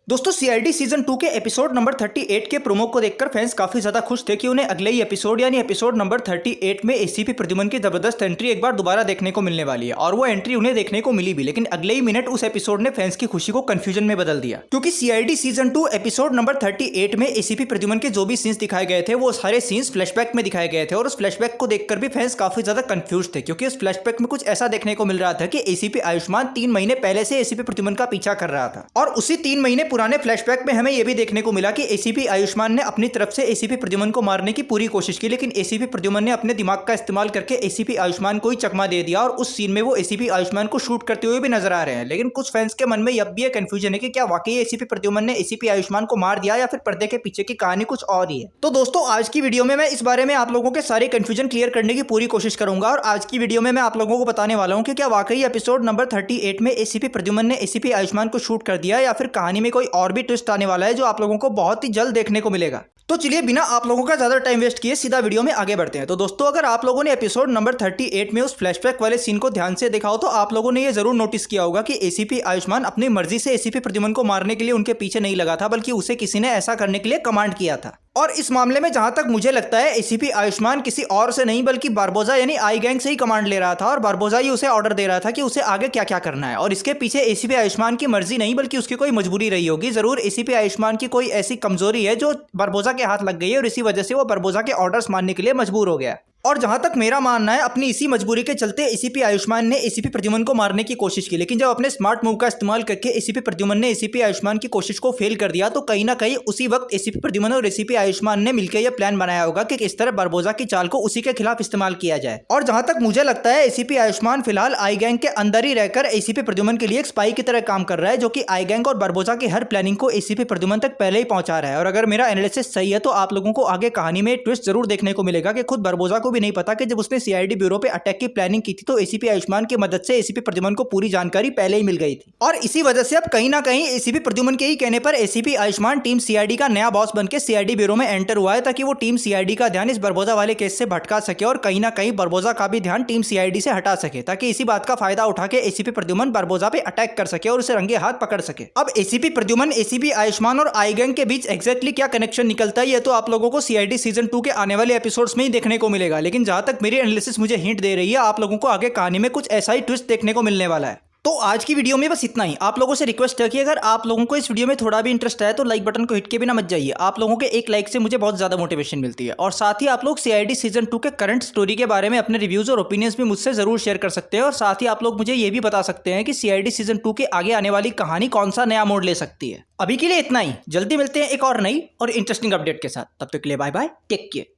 दोस्तों CID season 2 के episode number 38 के प्रोमो को देखकर फैंस काफी ज्यादा खुश थे कि उन्हें अगले ही एपिसोड यानी एपिसोड नंबर 38 में एसीपी प्रद्युमन की जबरदस्त एंट्री एक बार दोबारा देखने को मिलने वाली है। और वो एंट्री उन्हें देखने को मिली भी, लेकिन अगले ही मिनट उस एपिसोड ने फैंस की खुशी को कंफ्यूजन में बदल दिया, क्योंकि सीआईडी सीजन 2 एपिसोड नंबर 38 में एसीपी प्रद्युमन के जो भी सीन्स दिखाए गए थे वो सारे सीन्स फ्लैशबैक में दिखाए गए थे। और उस फ्लैशबैक को देखकर भी फैंस काफी ज्यादा कंफ्यूज थे, क्योंकि उस फ्लैशबैक में कुछ ऐसा देखने को मिल रहा था कि एसीपी आयुष्मान 3 महीने पहले से एसीपी प्रद्युमन का पीछा कर रहा था। और उसी 3 महीने पुराने फ्लैशबैक में हमें यह भी देखने को मिला कि एसीपी आयुष्मान ने अपनी तरफ से एसीपी प्रद्युमन को मारने की पूरी कोशिश की, लेकिन एसीपी प्रद्युमन ने अपने दिमाग का इस्तेमाल करके एसीपी आयुष्मान को ही चकमा दे दिया। और उस सीन में वो एसीपी आयुष्मान को शूट करते हुए भी नजर आ रहे हैं। लेकिन कुछ फैंस के मन में अब भी कंफ्यूजन है कि क्या वाकई एसीपी प्रद्युमन ने एसीपी आयुष्मान को मार दिया या फिर पर्दे के पीछे की कहानी कुछ और ही है। तो दोस्तों आज की वीडियो में मैं इस बारे में आप लोगों के सारे कंफ्यूजन क्लियर करने की पूरी कोशिश करूंगा। और आज की वीडियो में मैं आप लोगों को बताने वाला हूं कि क्या वाकई एपिसोड नंबर 38 में एसीपी प्रद्युमन ने एसीपी आयुष्मान को शूट कर दिया या फिर कहानी में कोई और भी ट्विस्ट आने वाला है जो आप लोगों को बहुत ही जल्द देखने को मिलेगा। तो चलिए बिना आप लोगों का ज्यादा टाइम वेस्ट किए सीधा वीडियो में आगे बढ़ते हैं। तो दोस्तों अगर आप लोगों ने एपिसोड नंबर 38 में उस फ्लैशबैक वाले सीन को ध्यान से देखा हो तो आप लोगों ने ये जरूर नोटिस किया होगा कि एसीपी आयुष्मान अपनी मर्जी से एसीपी प्रद्युमन को मारने के लिए उनके पीछे नहीं लगा था, बल्कि उसे किसी ने ऐसा करने के लिए कमांड किया था। और इस मामले में जहां तक मुझे लगता है एसीपी आयुष्मान किसी और से नहीं बल्कि बारबोजा यानी आई गैंग से ही कमांड ले रहा था। और बारबोजा ही उसे ऑर्डर दे रहा था कि उसे आगे क्या क्या करना है। और इसके पीछे एसीपी आयुष्मान की मर्जी नहीं बल्कि उसकी कोई मजबूरी रही होगी। जरूर एसीपी आयुष्मान की कोई ऐसी कमजोरी है जो बारबोजा के हाथ लग गई है और इसी वजह से वो बारबोजा के ऑर्डर्स मानने के लिए मजबूर हो गया। और जहां तक मेरा मानना है अपनी इसी मजबूरी के चलते एसीपी आयुष्मान ने एसीपी प्रद्युमन को मारने की कोशिश की, लेकिन जब अपने स्मार्ट मूव का इस्तेमाल करके एसीपी प्रद्युमन ने एसीपी आयुष्मान की कोशिश को फेल कर दिया तो कहीं ना कहीं उसी वक्त एसीपी प्रद्युमन और एसीपी आयुष्मान ने मिलकर यह प्लान बनाया होगा कि किस तरह बारबोजा की चाल को उसी के खिलाफ इस्तेमाल किया जाए। और जहां तक मुझे लगता है एसीपी आयुष्मान फिलहाल आई गैंग के अंदर ही रहकर एसीपी प्रद्युमन के लिए एक स्पाई की तरह काम कर रहा है, जो कि आई गैंग और बारबोजा की हर प्लानिंग को एसीपी प्रद्युमन तक पहले ही पहुंचा रहा है। और अगर मेरा एनालिसिस सही है तो आप लोगों को आगे कहानी में ट्विस्ट जरूर देखने को मिलेगा कि खुद बारबोजा को भी नहीं पता कि जब उसने सीआईडी ब्यूरो पे अटैक की प्लानिंग की थी तो एसीपी आयुष्मान की मदद से एसीपी प्रद्युमन को पूरी जानकारी पहले ही मिल गई थी। और इसी वजह से अब कहीं ना कहीं एसीपी प्रद्युमन के ही कहने पर एसीपी आयुष्मान टीम सीआईडी का नया बॉस बनकर सीआईडी ब्यूरो में एंटर हुआ है, ताकि वो टीम सीआईडी का ध्यान इस बारबोजा वाले केस से भटका सके और कहीं ना कहीं बारबोजा का भी ध्यान टीम सीआईडी से हटा सके, ताकि इसी बात का फायदा उठा के एसीपी प्रद्युमन बारबोजा पे अटैक कर सके और उसे रंगे हाथ पकड़ सके। अब एसीपी प्रद्युमन, एसीपी आयुष्मान और आई गैंग के बीच एग्जैक्टली क्या कनेक्शन निकलता है ये तो आप लोगों को सीआईडी सीजन 2 के आने वाले एपिसोड्स में ही देखने को मिलेगा। लेकिन जहां तक मेरी एनालिसिस मुझे हिंट दे रही है आप लोगों को आगे कहानी में कुछ ऐसा ही ट्विस्ट देखने को मिलने वाला है। तो आज की वीडियो में बस इतना ही। आप लोगों से रिक्वेस्ट है कि अगर आप लोगों को इस वीडियो में थोड़ा भी इंटरेस्ट है तो लाइक बटन को हिट के बिना मत जाइए। आप लोगों के एक लाइक से मुझे बहुत ज्यादा मोटिवेशन मिलती है। और साथ ही आप लोग सीआईडी सीजन 2 के करंट स्टोरी के बारे में अपने रिव्यूज और ओपिनियंस भी मुझसे जरूर शेयर कर सकते हैं। और साथ ही आप लोग मुझे ये भी बता सकते हैं कि सीआईडी सीजन 2 के आगे आने वाली कहानी कौन सा नया मोड़ ले सकती है। अभी के लिए इतना ही। जल्दी मिलते हैं एक और नई और इंटरेस्टिंग अपडेट के साथ। तब तक के लिए बाय बाय, टेक केयर।